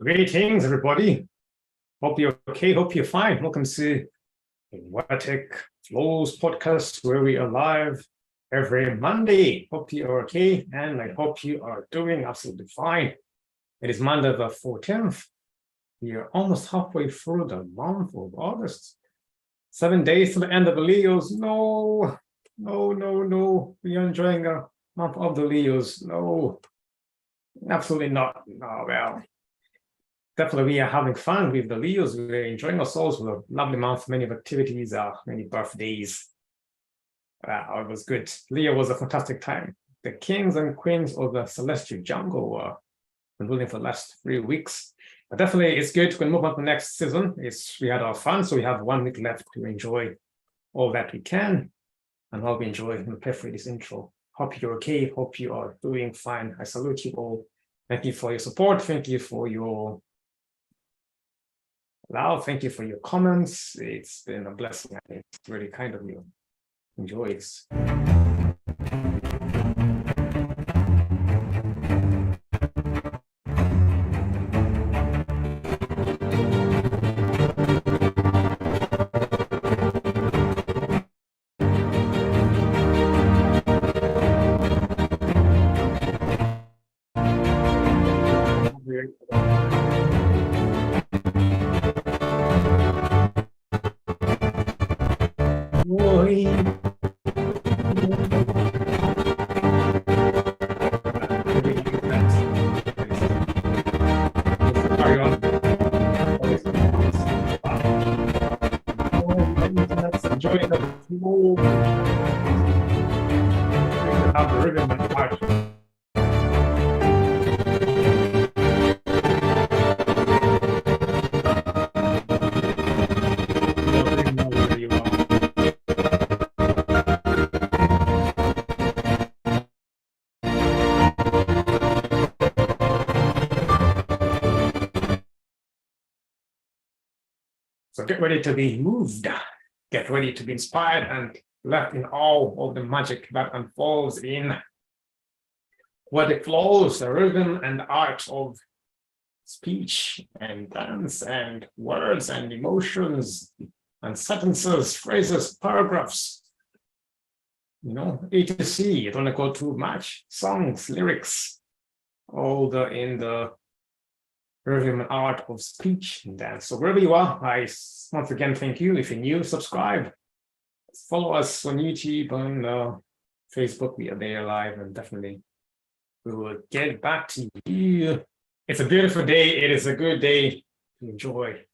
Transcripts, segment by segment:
Greetings, everybody. Hope you're okay. Hope you're fine. Welcome to the Poetic Flows podcast, where we are live every Monday. Hope you are okay, and I hope you are doing absolutely fine. It is Monday the 14th. We are almost halfway through the month of August. 7 days to the end of the Leos. No. We are enjoying the month of the Leos. No, absolutely not. No, well. Definitely, we are having fun with the Leos. We're enjoying ourselves with a lovely month, many activities, many birthdays. It was good. Leo was a fantastic time. The kings and queens of the celestial jungle were ruling for the last 3 weeks. But definitely, it's good. We can move on to the next season. We had our fun, so we have 1 week left to enjoy all that we can. And hope you enjoy and prepare for this intro. Hope you're okay. Hope you are doing fine. I salute you all. Thank you for your support. Thank you for your love. Thank you for your comments. It's been a blessing. It's really kind of you. Enjoy it. Enjoying the flow. Have the rhythm and march. So get ready to be moved. Get ready to be inspired and left in awe of the magic that unfolds in poetic flows, the rhythm and art of speech and dance and words and emotions and sentences, phrases, paragraphs. etc. You don't want to go too much. Songs, lyrics, all in the rhythm and art of speech and dance. So wherever you are, I once again thank you. If you're new, subscribe. Follow us on YouTube, on Facebook. We are there live, and definitely we will get back to you. It's a beautiful day. It is a good day to enjoy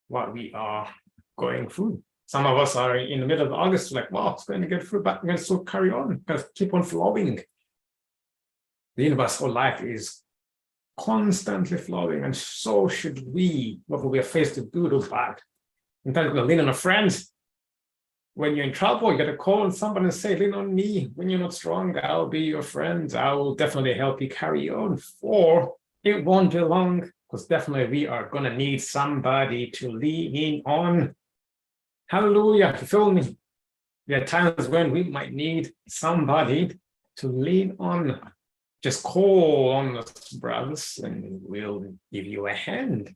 what we are going through. Some of us are in the middle of August, like, wow, it's going to get through, but we're going to still carry on, because keep on flowing. The universe or life is constantly flowing, and so should we, whether we are faced with good or bad. In fact, we're lean on a friend. When you're in trouble, you got to call on somebody and say, lean on me. When you're not strong, I'll be your friend. I will definitely help you carry on. For it won't be long, because definitely we are going to need somebody to lean in on. Hallelujah. You feel me? There are times when we might need somebody to lean on. Just call on us, brothers, and we'll give you a hand.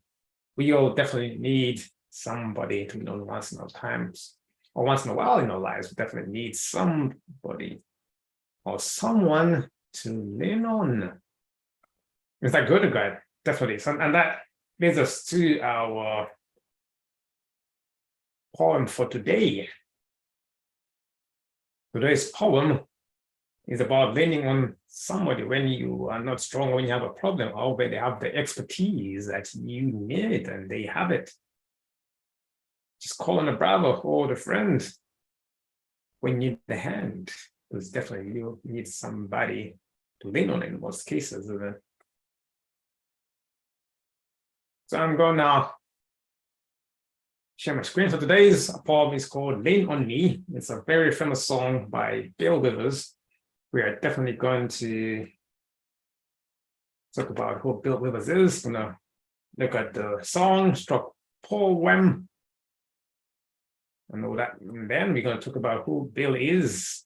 We all definitely need somebody to lean on once in our times, or once in a while in our lives. We definitely need somebody or someone to lean on. Is that good or bad? Definitely. And that leads us to our poem for today. Today's poem is about leaning on somebody when you are not strong, when you have a problem, or when they have the expertise that you need and they have it. Just call on a brother or a friend when you need the hand, because definitely you need somebody to lean on in most cases. So I'm going to share my screen. So today's poem is called Lean on Me. It's a very famous song by Bill Withers. We are definitely going to talk about who Bill Withers is. We're going to look at the song, struck poem, and all that. And then we're going to talk about who Bill is.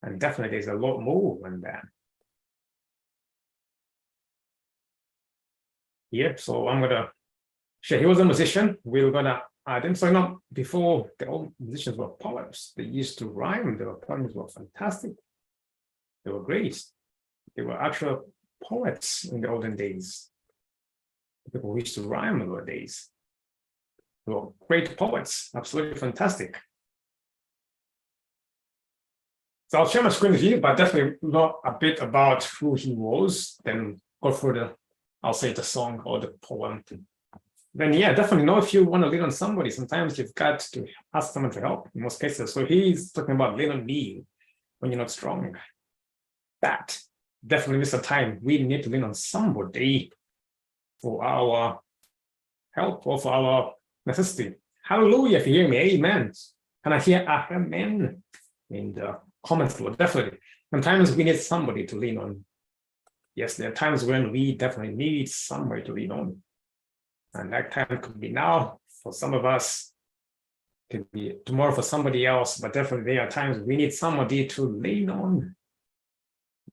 And definitely there's a lot more than that. here. So I'm gonna share. He was a musician. We're gonna add him. So before the old musicians were poets. They used to rhyme. Their poems were fantastic. They were great. They were actual poets in the olden days. People who used to rhyme in those days. They were great poets. Absolutely fantastic. So I'll share my screen with you, but definitely not a bit about who he was. Then go for I'll say the song or the poem. Then yeah, definitely know if you want to lean on somebody. Sometimes you've got to ask someone for help in most cases. So he's talking about lean on me when you're not strong. That definitely is a time we need to lean on somebody for our help or for our necessity. Hallelujah, if you hear me, amen. Can I hear amen in the comments below? Definitely. Sometimes we need somebody to lean on. Yes, there are times when we definitely need somebody to lean on. And that time could be now for some of us, could be tomorrow for somebody else, but definitely there are times we need somebody to lean on.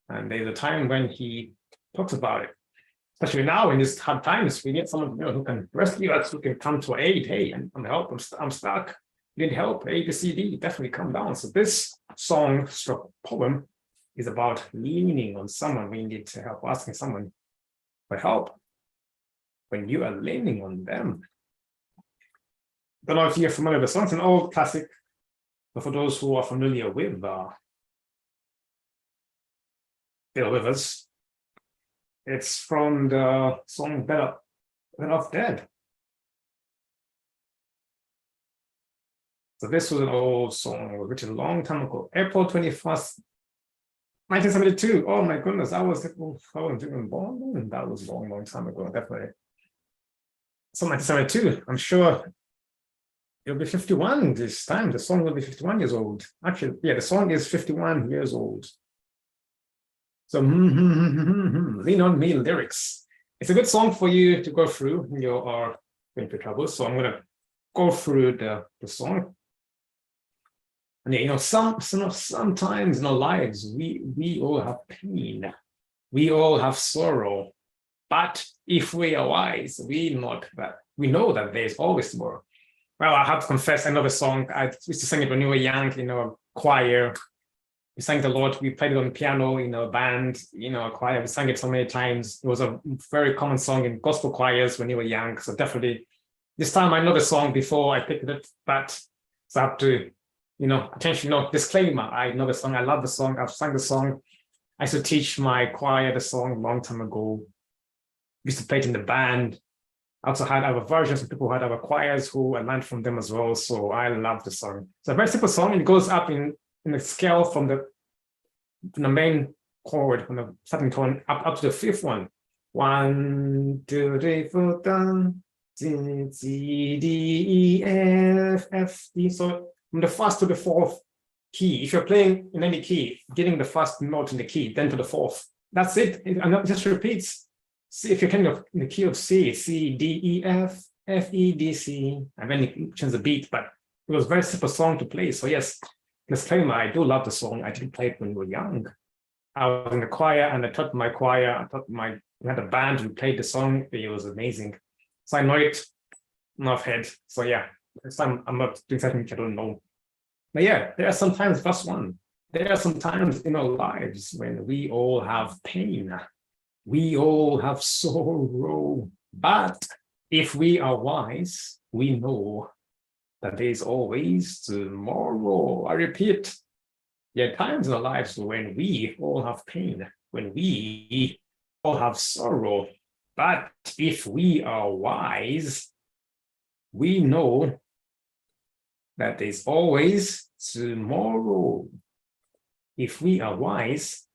And there's a time when he talks about it. Especially now in these hard times, we need someone who can rescue us, who can come to aid. Hey, I'm help. I'm stuck. Need help. A, B, C, D. Definitely come down. So this song, stroke poem, is about leaning on someone. We need to help, asking someone for help. When you are leaning on them. Don't know if you're familiar with the song. It's an old classic. But for those who are familiar with Bill Withers, it's from the song Better Off Dead. So this was an old song written a long time ago, April 21st, 1972. Oh my goodness, I wasn't even born. That was a long time ago, definitely. So 1972, I'm sure it'll be 51 this time. The song will be 51 years old. Actually, yeah, the song is 51 years old. So lean on me lyrics. It's a good song for you to go through when you are going through trouble. So I'm gonna go through the song. And yeah, sometimes in our lives we all have pain, we all have sorrow. But if we are wise, we know that there's always tomorrow. Well, I have to confess, I know the song. I used to sing it when we were young, choir. We sang the Lord, we played it on piano in a band, a choir. We sang it so many times. It was a very common song in gospel choirs when you were young. So definitely, this time I know the song before I picked it, but so I have to, attention, disclaimer. I know the song, I love the song, I've sung the song. I used to teach my choir the song a long time ago. We used to play it in the band. I also had other versions of people who had other choirs who I learned from them as well. So I love the song. It's a very simple song. It goes up in the scale from the main chord, from the starting tone up to the fifth one. 1, 2, 3, 4, dun, C, D, E, F, F, D. So from the first to the fourth key, if you're playing in any key, getting the first note in the key, then to the fourth. That's it. And it just repeats. See if you can in the key of C, C, D, E, F, F, E, D, C, and then you change the beat. But it was a very simple song to play. So yes, disclaimer, I do love the song. I didn't play it when we were young. I was in the choir and I taught my choir. We had a band who played the song. It was amazing. So I know it enough head. So yeah, next time I'm not doing something which I don't know. But yeah, there are sometimes, verse 1, there are some times in our lives when we all have pain. We all have sorrow. But if we are wise, we know that there is always tomorrow. I repeat, there are times in our lives when we all have pain, when we all have sorrow. But if we are wise, we know that there's always tomorrow. If we are wise,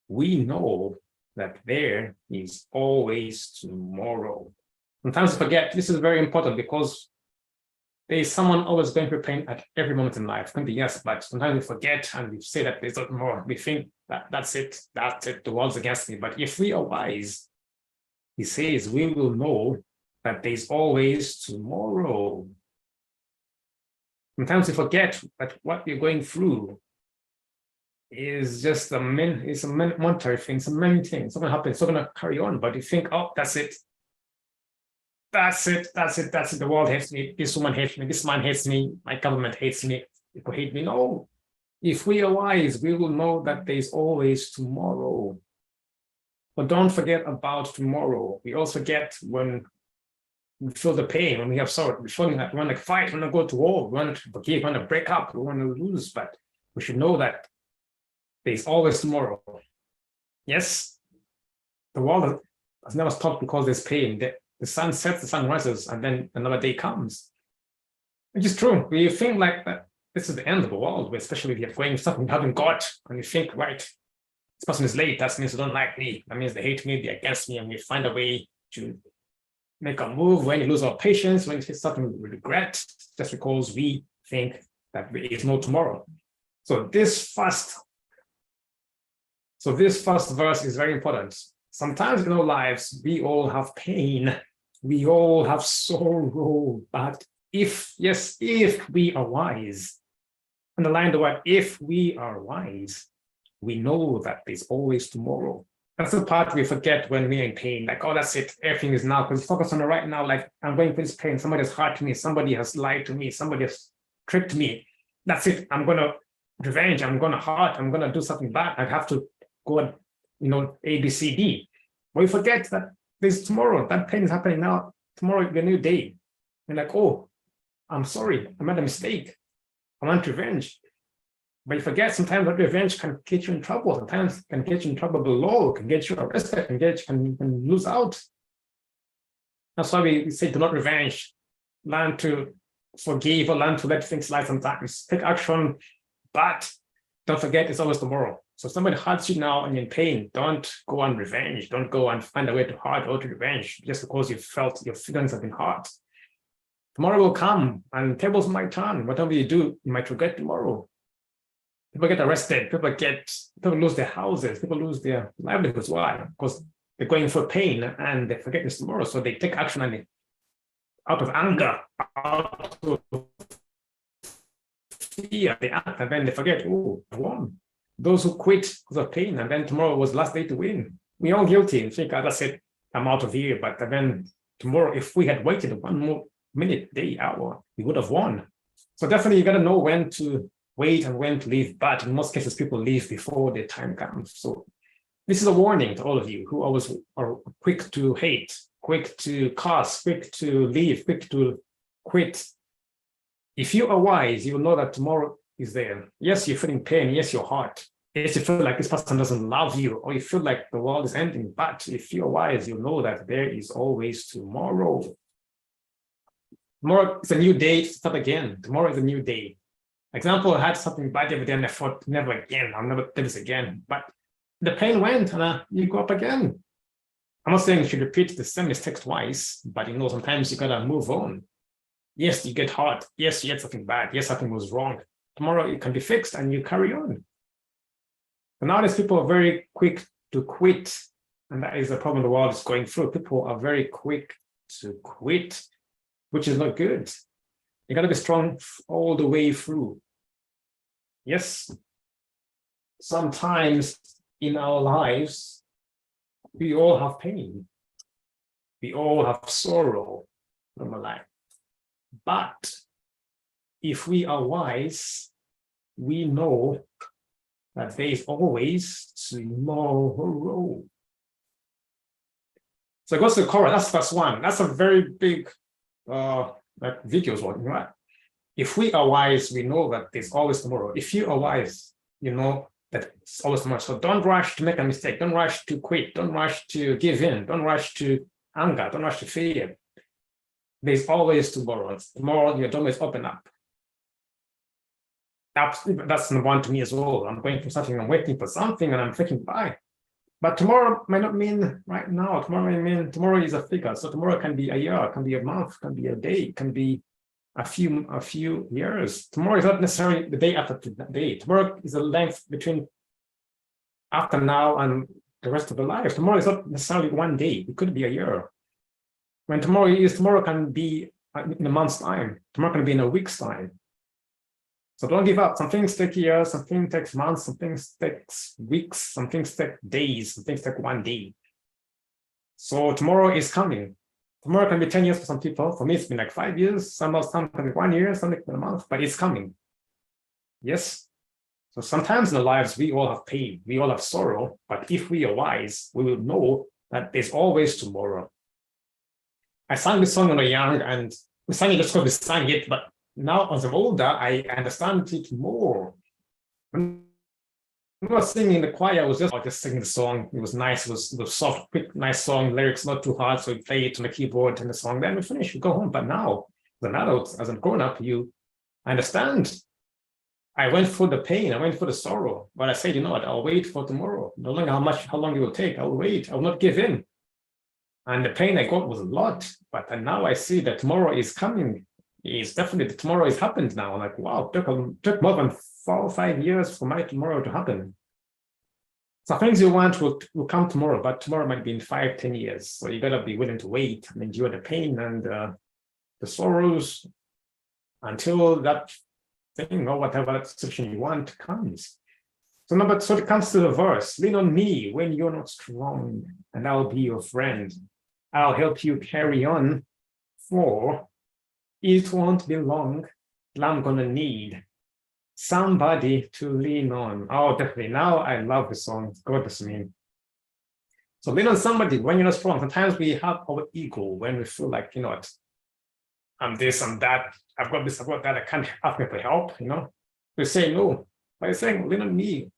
we know that there is always tomorrow. Sometimes we forget, this is very important because there is someone always going through pain at every moment in life. Maybe yes, but sometimes we forget and we say that there's not more. We think that that's it, the world's against me. But if we are wise, he says we will know that there's always tomorrow. Sometimes we forget that what we're going through is just it's a monetary thing, it's a many things. It's not gonna happen, it's not gonna carry on, but you think, oh, that's it. That's it, that's it, that's it. The world hates me, this woman hates me, this man hates me, my government hates me, people hate me. No. If we are wise, we will know that there's always tomorrow. But don't forget about tomorrow. We also get when we feel the pain, when we have sorrow, we're feeling that we want to fight, we want to go to war, we want to forgive, we want to break up, we want to lose, but we should know that there's always tomorrow. Yes, the world has never stopped because there's pain. The sun sets, the sun rises, and then another day comes. Which is true. We think like that this is the end of the world, especially if you're going something you haven't got, and you think, right, this person is late, that means they don't like me, that means they hate me, they're against me, and we find a way to make a move when you lose our patience, when you hit something we regret, just because we think that there is no tomorrow. So this first verse is very important. Sometimes in our lives, we all have pain, we all have sorrow, but if we are wise, underline the word, if we are wise, we know that there's always tomorrow. That's the part we forget when we're in pain, like, oh, that's it, everything is now, because focus on the right now, like, I'm going through this pain, somebody has hurt me, somebody has lied to me, somebody has tricked me, that's it, I'm going to revenge, I'm going to hurt, I'm going to do something bad, I have to go and, A, B, C, D. But we forget that there's tomorrow, that pain is happening now, tomorrow is a new day. And like, oh, I'm sorry, I made a mistake, I want revenge. But you forget sometimes that revenge can get you in trouble, sometimes can get you in trouble below, can get you arrested, can lose out. That's why we say do not revenge, learn to forgive or learn to let things slide sometimes, take action, but don't forget it's always tomorrow. So if somebody hurts you now and you're in pain, don't go on revenge, don't go and find a way to hurt or to revenge just because you felt your feelings have been hurt. Tomorrow will come and tables might turn. Whatever you do, you might regret tomorrow. People get arrested, people lose their houses, people lose their livelihoods. Why? Because they're going for pain and they forget this tomorrow. So they take action and out of anger, out of fear, they act and then they forget, oh, I won. Those who quit because of pain and then tomorrow was the last day to win. We're all guilty and think, that's it, I'm out of here. But then tomorrow, if we had waited one more minute, day, hour, we would have won. So definitely you got to know when to wait and when to leave, but in most cases, people leave before their time comes. So this is a warning to all of you who always are quick to hate, quick to curse, quick to leave, quick to quit. If you are wise, you will know that tomorrow is there. Yes, you're feeling pain. Yes, your heart. Yes, you feel like this person doesn't love you, or you feel like the world is ending. But if you're wise, you'll know that there is always tomorrow. Tomorrow is a new day to start again. Tomorrow is a new day. Example, I had something bad every day and I thought, never again, I'll never do this again. But the pain went and you go up again. I'm not saying you should repeat the same mistake twice, but sometimes you gotta move on. Yes, you get hurt. Yes, you had something bad. Yes, something was wrong. Tomorrow it can be fixed and you carry on. But nowadays people are very quick to quit. And that is the problem the world is going through. People are very quick to quit, which is not good. You got to be strong all the way through. Yes, sometimes in our lives, we all have pain. We all have sorrow from our life. But if we are wise, we know that there is always tomorrow. So it goes to the chorus. That's verse 1. That's a very big like videos one, right? If we are wise, we know that there's always tomorrow. If you are wise, you know that it's always tomorrow. So don't rush to make a mistake. Don't rush to quit. Don't rush to give in. Don't rush to anger. Don't rush to fear. There's always tomorrow. Tomorrow, your door is open up. That's number one to me as well. I'm going for something, I'm waiting for something, and I'm thinking, bye. But tomorrow might not mean right now. Tomorrow might mean tomorrow is a figure. So tomorrow can be a year, can be a month, can be a day, can be a few years. Tomorrow is not necessarily the day after that day. Tomorrow is a length between after now and the rest of the life. Tomorrow is not necessarily one day. It could be a year. When tomorrow can be in a month's time. Tomorrow can be in a week's time. So don't give up. Some things take years, some things take months, some things take weeks, some things take days, some things take 1 day. So tomorrow is coming. Tomorrow can be 10 years for some people. For me, it's been like 5 years. Some can be 1 year, some a month, but it's coming. Yes. So sometimes in our lives, we all have pain, we all have sorrow, but if we are wise, we will know that there's always tomorrow. I sang this song when I was young, and we sang it just because we sang it, but now as I'm older, I understand it more. When I was singing in the choir, I was just singing the song. It was nice, it was soft, quick, nice song, lyrics not too hard, so we play it on the keyboard and the song, then we finish, we go home. But now, as an adult, as a grown-up, I understand. I went for the pain, I went for the sorrow, but I said, you know what, I'll wait for tomorrow. No matter how long it will take, I'll wait, I will not give in. And the pain I got was a lot, but now I see that tomorrow is coming. It's definitely, tomorrow has happened now. I'm like, wow, it took more than 4 or 5 years for my tomorrow to happen. So things you want will come tomorrow, but tomorrow might be in 5, 10 years. So you gotta be willing to wait and endure the pain and the sorrows until that thing or whatever situation you want comes. So it comes to the verse, lean on me when you're not strong, and I'll be your friend. I'll help you carry on, for it won't be long till I'm gonna need somebody to lean on. Oh, definitely. Now I love the song. Goodness me. So lean on somebody when you're not strong. Sometimes we have our ego when we feel like, you know what, I'm this, I'm that, I've got this, I've got that, I can't ask me for help, you know. We say no. By saying, lean on me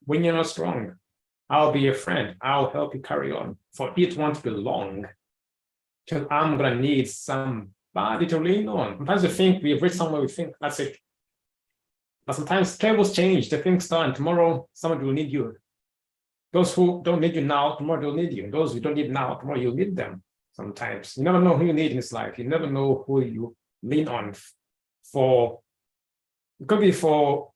when you're not strong. I'll be your friend. I'll help you carry on. For it won't be long till I'm gonna need somebody to lean on. Sometimes we think we've reached somewhere, we think that's it. But sometimes tables change, the things turn. Tomorrow, somebody will need you. Those who don't need you now, tomorrow they'll need you. Those who don't need now, tomorrow you'll need them. Sometimes you never know who you need in this life. You never know who you lean on for. It could be for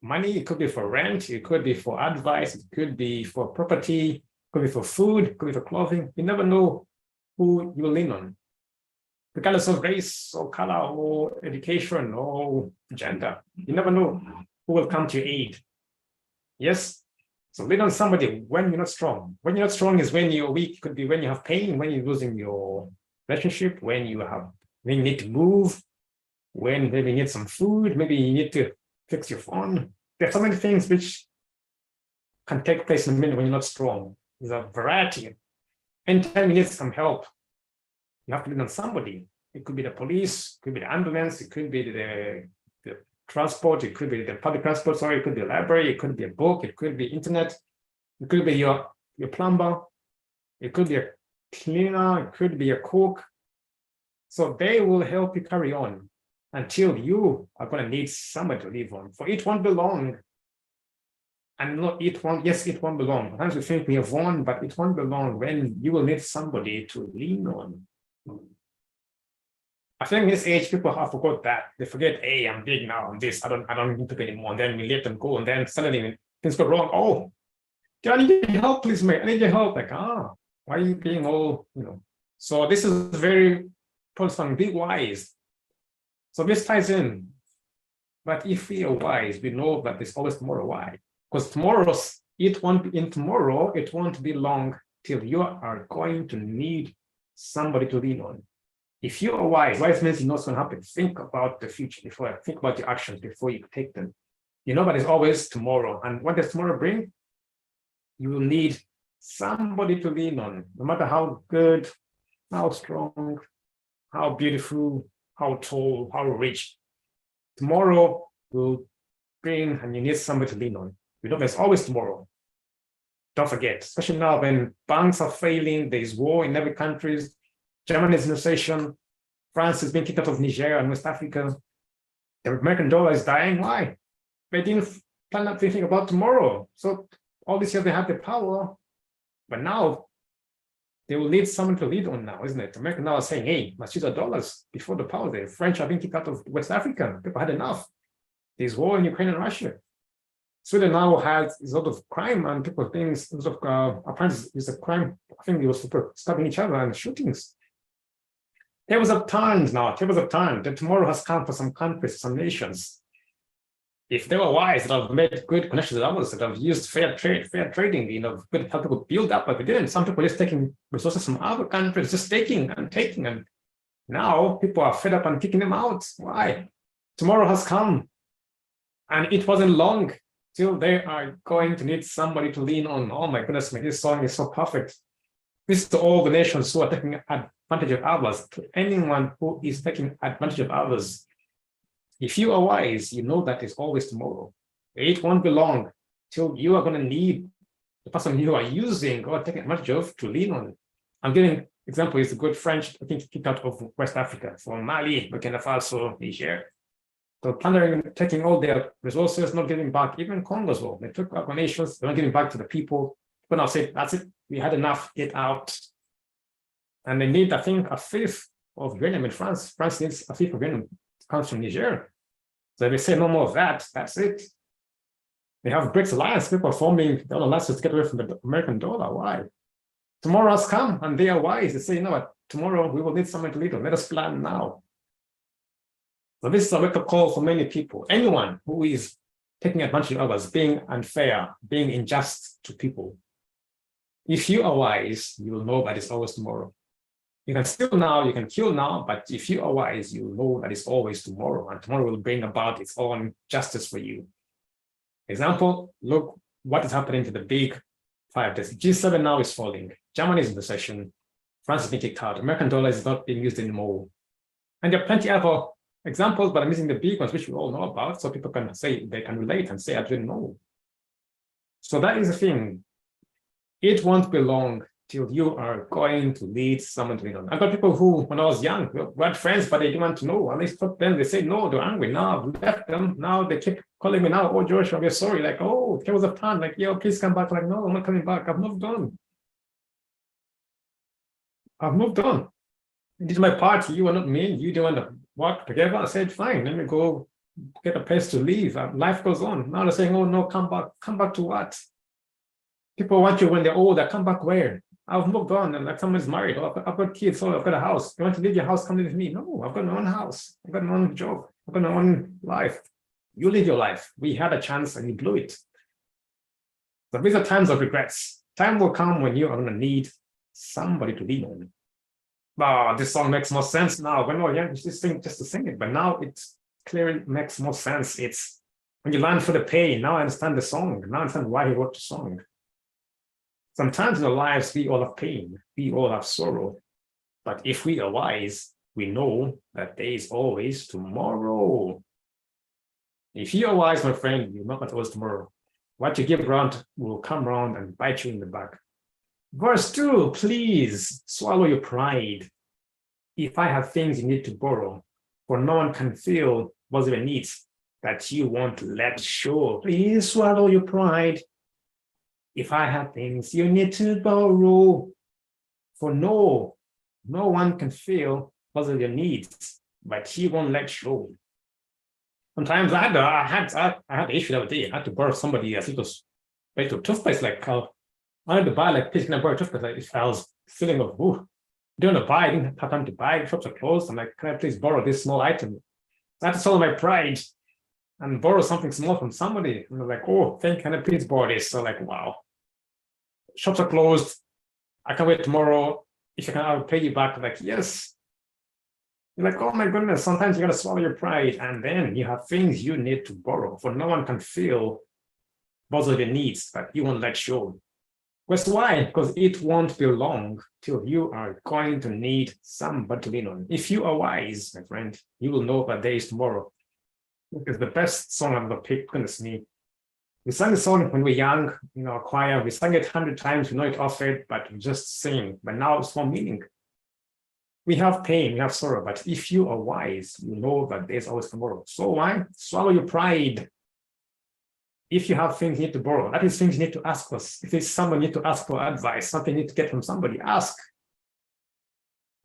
money, it could be for rent, it could be for advice, it could be for property, it could be for food, it could be for clothing. You never know who you lean on, regardless of race or color or education or gender. You never know who will come to your aid. Yes. So lean on somebody when you're not strong. When you're not strong is when you're weak. It could be when you have pain, when you're losing your relationship, when you need to move, when maybe you need some food, maybe you need to fix your phone. There are so many things which can take place in a minute when you're not strong. There's a variety. Anytime you need some help, you have to lean on somebody. It could be the police, it could be the ambulance, it could be the transport, it could be the public transport, sorry, it could be a library, it could be a book, it could be internet, it could be your plumber, it could be a cleaner, it could be a cook. So they will help you carry on until you are going to need somebody to live on. For it won't be long. And not it won't, yes, it won't be long. Sometimes we think we have won, but it won't be long when you will need somebody to lean on. I think in this age, people have forgot that. They forget, hey, I'm big now, I'm this, I don't need people anymore. And then we let them go, and then suddenly things go wrong. Oh, I need your help, please, mate. I need your help. Like, why are you being all, you know? So this is very important. Be wise. So this ties in. But if we are wise, we know that there's always tomorrow. Why? Because it won't be long till you are going to need somebody to lean on. If you are wise means you know what's going to happen. Think about the future think about your actions before you take them. You know that there's always tomorrow. And what does tomorrow bring? You will need somebody to lean on, no matter how good, how strong, how beautiful, how tall, how rich. Tomorrow will bring, and you need somebody to lean on. You know there's always tomorrow. Don't forget, especially now when banks are failing, there's war in every country. Germany is in recession. France is being kicked out of Nigeria and West Africa. The American dollar is dying. Why? They didn't plan out thinking about tomorrow. So all this year they had the power, but now they will need someone to lead on now, isn't it? American now are saying, hey, let's use our dollars before the power. The French are being kicked out of West Africa. People had enough. There's war in Ukraine and Russia. Sweden now has a lot of crime and people being, apparently it's a crime. I think it was people stabbing each other and shootings. tables of times now, tables of time. The tomorrow has come for some countries, some nations. If they were wise, that have made good connections with others, that have used fair trading, good help people build up, but they didn't. Some people just taking resources from other countries, just taking, and now people are fed up and kicking them out. Why? Tomorrow has come, and it wasn't long till they are going to need somebody to lean on. Oh my goodness, man, this song is so perfect. This is to all the nations who are taking advantage of others, to anyone who is taking advantage of others. If you are wise, you know that it's always tomorrow. It won't be long till you are going to need the person you are using or taking advantage of to lean on. I'm giving example is a good French, I think, kicked out of West Africa, from Mali, Burkina Faso, Niger. So plundering, taking all their resources, not giving back, even Congo as well. They took our nations, they're not giving back to the people. But now say, that's it, we had enough, get out. And they need, I think, a fifth of uranium in France. France needs a fifth of uranium. It comes from Niger. So if they say no more of that, that's it. They have BRICS alliance, people forming the alliances to get away from the American dollar. Why? Tomorrow has come and they are wise. They say, you know what, tomorrow we will need someone to lead on. Let us plan now. So this is a wake-up call for many people. Anyone who is taking advantage of others, being unfair, being unjust to people. If you are wise, you will know that it's always tomorrow. You can steal now, you can kill now, but if you are wise, you know that it's always tomorrow, and tomorrow will bring about its own justice for you. Example, look what is happening to the big five. The G7 now is falling. Germany is in recession. France is being kicked out. American dollar is not being used anymore. And there are plenty of other examples, but I'm missing the big ones, which we all know about, so people can say, they can relate and say, I didn't know. So that is the thing. It won't be long till you are going to lead someone to lead on. I've got people who, when I was young, we had friends, but they didn't want to know. At least for them, they say, no, they're angry. Now I've left them. Now they keep calling me now, oh, Joshua, we're sorry. Like, oh, there was a plan. Like, yo, please come back. Like, no, I'm not coming back. I've moved on. I've moved on. This is my part. You are not me. You don't want to work together. I said, fine, let me go get a place to live. Life goes on. Now they're saying, oh, no, come back. Come back to what? People want you when they're older. Come back where? I've moved on, and like someone's married, or I've got kids, so I've got a house. You want to leave your house, come live with me. No, I've got my own house. I've got my own job. I've got my own life. You live your life. We had a chance and you blew it. So these are times of regrets. Time will come when you are going to need somebody to lean on. Oh, this song makes more sense now. When we were young, we just sing just to sing it, but now it clearly makes more sense. It's when you learn for the pain. Now I understand the song. Now I understand why he wrote the song. Sometimes in our lives, we all have pain, we all have sorrow. But if we are wise, we know that there is always tomorrow. If you are wise, my friend, you know that always tomorrow. What you give around will come around and bite you in the back. Verse 2, please swallow your pride. If I have things you need to borrow, for no one can feel what's your needs that you won't let show. Please swallow your pride. If I have things you need to borrow, for no one can feel what's your needs, but he won't let show. Sometimes I had an issue the other day. I had to borrow somebody, I think it was to a toothpaste, like I wanted to buy, like, please can I borrow a toothpaste? Like, I was feeling of, ooh, don't want to buy, I didn't have time to buy, shops are closed. I'm like, can I please borrow this small item? I had to swallow my pride and borrow something small from somebody. And I was like, oh, can I please borrow this? So like, wow. Shops are closed. I can wait tomorrow. If you can, I'll pay you back. Like, yes. You're like, oh my goodness, sometimes you gotta swallow your pride, and then you have things you need to borrow, for no one can feel both of your needs, but you won't let show. Because why? Because it won't be long till you are going to need somebody to lean on. If you are wise, my friend, you will know that there is tomorrow. It's the best song I've ever picked, goodness me. We sang the song when we were young, a choir. We sang it 100 times. We know it off it, but we just sing. But now it's more meaning. We have pain, we have sorrow, but if you are wise, you know that there's always tomorrow. So why? Swallow your pride. If you have things you need to borrow, that is things you need to ask us. If it's someone you need to ask for advice, something you need to get from somebody, ask.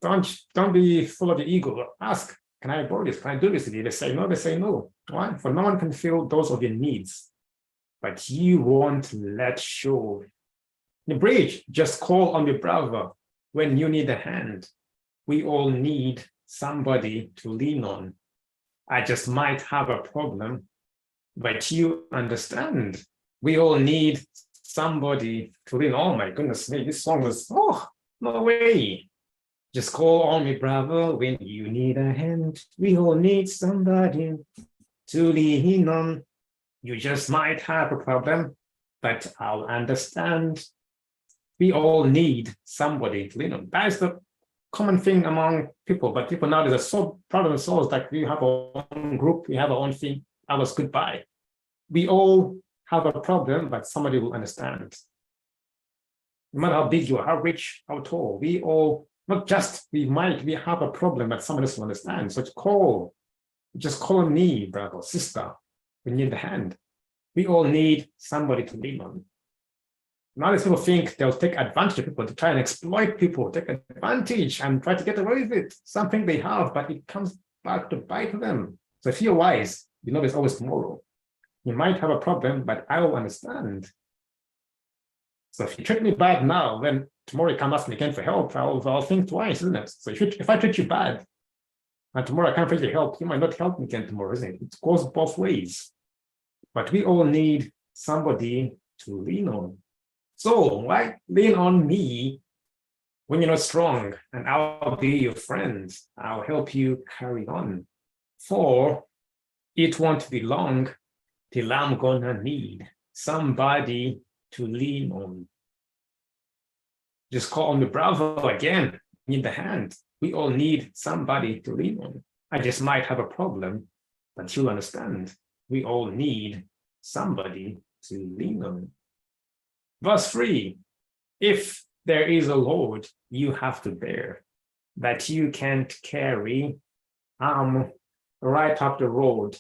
Don't be full of your ego. Ask, can I borrow this? Can I do this with you? They say no, they say no. Why? For no one can fill those of your needs, but you won't let show. In the bridge, just call on your brother when you need a hand. We all need somebody to lean on. I just might have a problem, but you understand. We all need somebody to lean on. Oh my goodness me, this song was, oh, no way. Just call on me, brother, when you need a hand. We all need somebody to lean on. You just might have a problem, but I'll understand. We all need somebody to lean on. That is the common thing among people, but people nowadays are so proud of themselves that we have our own group, we have our own thing, ours goodbye. We all have a problem, but somebody will understand. No matter how big you are, how rich, how tall, we all, not just we have a problem, but somebody else will understand. So just call me, brother, sister, when you need a hand. We all need somebody to lean on. Nowadays people think they'll take advantage of people to try and exploit people, take advantage and try to get away with it. Something they have, but it comes back to bite them. So if you're wise, you know there's always tomorrow. You might have a problem, but I will understand. So if you treat me bad now, then tomorrow you come ask me again for help, I'll think twice, isn't it? So if I treat you bad, and tomorrow I can't really help, you might not help me again tomorrow, isn't it? It goes both ways. But we all need somebody to lean on. So why lean on me when you're not strong, and I'll be your friend. I'll help you carry on. For it won't be long till I'm gonna need somebody to lean on. Just call on the brother again, need the hand. We all need somebody to lean on. I just might have a problem, but you'll understand. We all need somebody to lean on. Verse 3, if there is a load you have to bear that you can't carry, right up the road,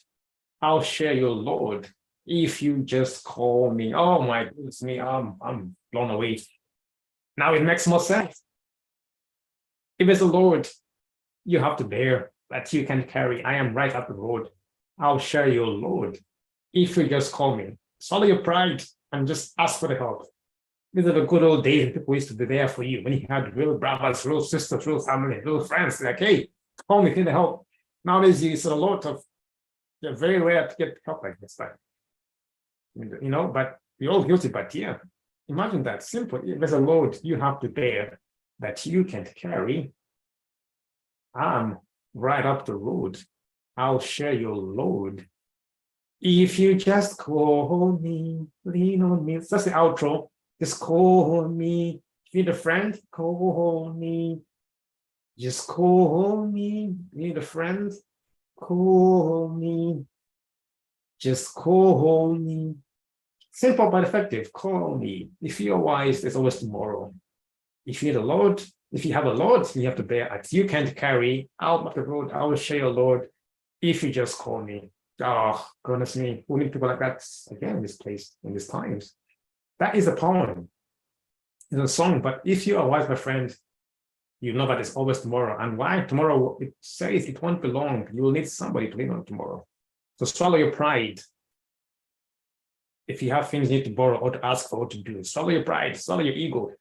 I'll share your load if you just call me. Oh my goodness me, I'm blown away. Now it makes more sense. If there's a load you have to bear that you can carry, I am right up the road. I'll share your load if you just call me. Swallow your pride and just ask for the help. These are the good old days people used to be there for you when you had real brothers, real sisters, real family, real friends. Like, hey, call me, need the help. Nowadays, it's a lot of, they're very rare to get help like this. Like, you know, but we're all guilty. But yeah, imagine that simple. If there's a load you have to bear that you can't carry, I'm right up the road. I'll share your load. If you just call me, lean on me. That's the outro. Just call me. If you need a friend, call me. Just call me. You need a friend, call me. Just call me. Simple but effective. Call me. If you're wise, there's always tomorrow. If you need a load, if you have a load, you have to bear it. You can't carry out of the road. I will share your load if you just call me. Oh, goodness me. We need people like that again in this place, in these times. That is a poem. It's a song, but if you are wise, my friend, you know that it's always tomorrow. And why? Tomorrow, it says it won't be long. You will need somebody to lean on tomorrow. So swallow your pride. If you have things you need to borrow or to ask for what to do, swallow your pride, swallow your ego.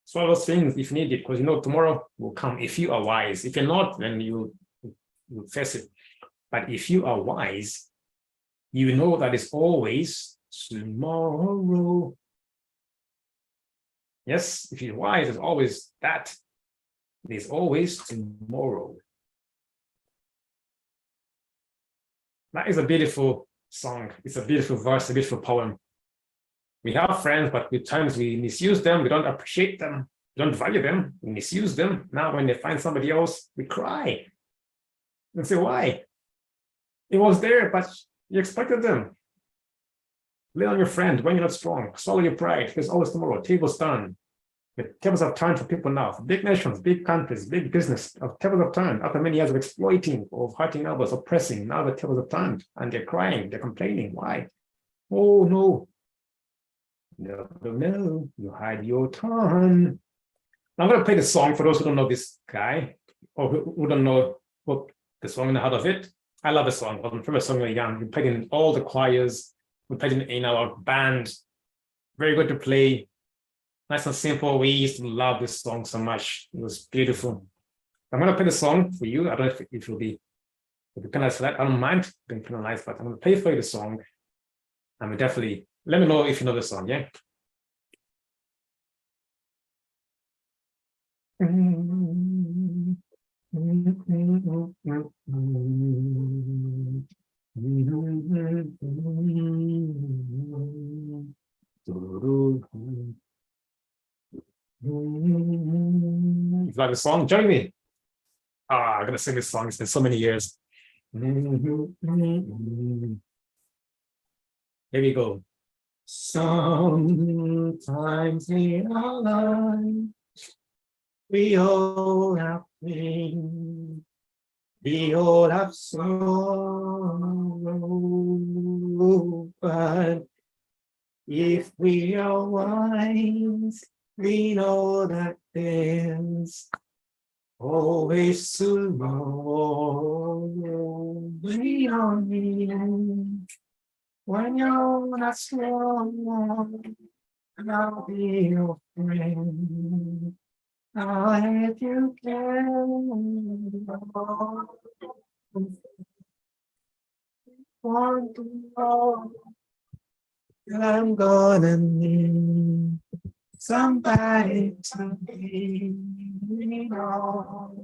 Swallow those things if needed, because you know tomorrow will come if you are wise. If you're not, then you'll face it. But if you are wise, you know that it's always tomorrow. Yes, if you're wise, it's always that. There's always tomorrow. That is a beautiful song. It's a beautiful verse, a beautiful poem. We have friends, but at times we misuse them. We don't appreciate them. We don't value them. We misuse them. Now, when they find somebody else, we cry and say, why? It was there, but you expected them. Lean on your friend when you're not strong. Swallow your pride. There's always tomorrow. Tables turn. The tables have turned for people now. Big nations, big countries, big business. Tables have turned after many years of exploiting, of hurting others, oppressing. Now the tables have turned and they're crying. They're complaining. Why? Oh, no. No, no, you had your turn. Now I'm going to play the song for those who don't know this guy or who don't know what the song and the heart of it. I love the song. It was my favorite song when I was young. We played in all the choirs. We played in our band. Very good to play. Nice and simple. We used to love this song so much. It was beautiful. I'm gonna play the song for you. I don't know if it will be penalized for that. I don't mind being penalized, but I'm gonna play for you the song. And definitely let me know if you know the song, yeah. If you like the song, join me. I'm gonna sing this song. It's been so many years. Here we go. Sometimes in our life, we all have pain, we all have sorrow, but if we are wise, we know that there's always tomorrow. We don't need when you're not strong, I'll be your friend. If you can, want to know, I'm gonna need somebody to be on.